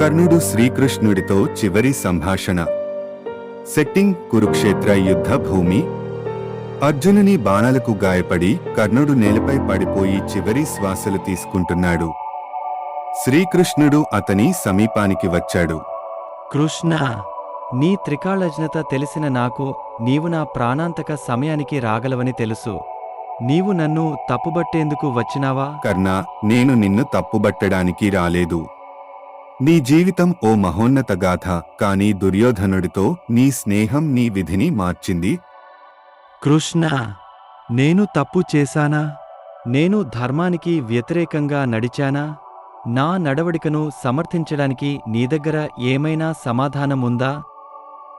కర్ణుడు శ్రీకృష్ణుడితో చివరి సంభాషణ. సెట్టింగ్ కురుక్షేత్ర యుద్ధ భూమి. అర్జునుని బాణాలకు గాయపడి కర్ణుడు నేలపై పడిపోయి చివరి శ్వాసలు తీసుకుంటున్నాడు. శ్రీకృష్ణుడు అతని సమీపానికి వచ్చాడు. కృష్ణ, నీ త్రికాళజ్ఞత తెలిసిన నాకు నీవు నా ప్రాణాంతక సమయానికి రాగలవని తెలుసు. నీవు నన్ను తప్పుబట్టేందుకు వచ్చినావా? కర్ణ, నేను నిన్ను తప్పుబట్టడానికి రాలేదు. నీ జీవితం ఓ మహోన్నత గాథ, కాని దుర్యోధనుడితో నీ స్నేహం నీ విధిని మార్చింది. కృష్ణ, నేను తప్పు చేశానా? నేను ధర్మానికి వ్యతిరేకంగా నడిచానా? నా నడవడికను సమర్థించడానికి నీ దగ్గర ఏమైనా సమాధానముందా?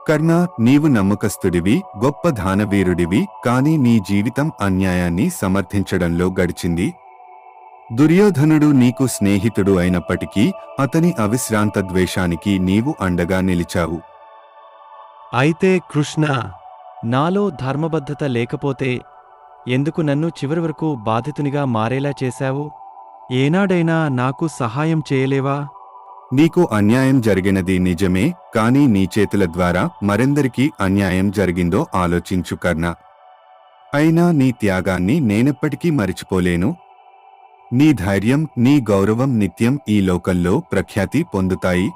కర్ణ, నీవు నమ్మకస్తుడివి, గొప్ప దానవీరుడివి, కాని నీ జీవితం అన్యాయాన్ని సమర్థించడంలో గడిచింది. దుర్యోధనుడు నీకు స్నేహితుడు అయినప్పటికీ అతని అవిశ్రాంత ద్వేషానికి నీవు అండగా నిలిచావు. అయితే కృష్ణ, నాలో ధర్మబద్ధత లేకపోతే ఎందుకు నన్ను చివరి వరకు బాధితునిగా మారేలా చేశావు? ఏనాడైనా నాకు సహాయం చేయలేవా? నీకు అన్యాయం జరిగినది నిజమే, కాని నీ చేతుల ద్వారా మరెందరికీ అన్యాయం జరిగిందో ఆలోచించు కర్ణ. అయినా నీ త్యాగాన్ని నేనెప్పటికీ మరిచిపోలేను. నీ ధైర్యం, నీ గౌరవం నిత్యం ఈ లోకంలో ప్రఖ్యాతి పొందుతాయి.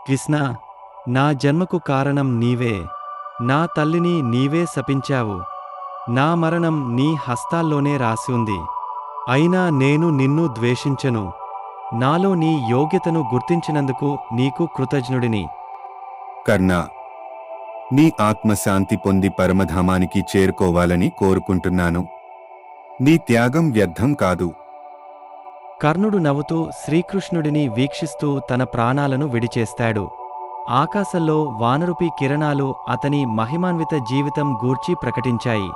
కృష్ణ, నా జన్మకు కారణం నీవే. నా తల్లిని నీవే శపించావు. నా మరణం నీ హస్తాల్లోనే రాసి ఉంది. అయినా నేను నిన్ను ద్వేషించను. నాలో నీ యోగ్యతను గుర్తించినందుకు నీకు కృతజ్ఞుడిని. కర్ణ, నీ ఆత్మశాంతి పొంది పరమధామానికి చేరుకోవాలని కోరుకుంటున్నాను. నీ త్యాగం వ్యర్థం కాదు. కర్ణుడు నవ్వుతూ శ్రీకృష్ణుడిని వీక్షిస్తూ తన ప్రాణాలను విడిచేస్తాడు. ఆకాశంలో వానరుపి కిరణాలు అతని మహిమాన్విత జీవితం గూర్చి ప్రకటించాయి.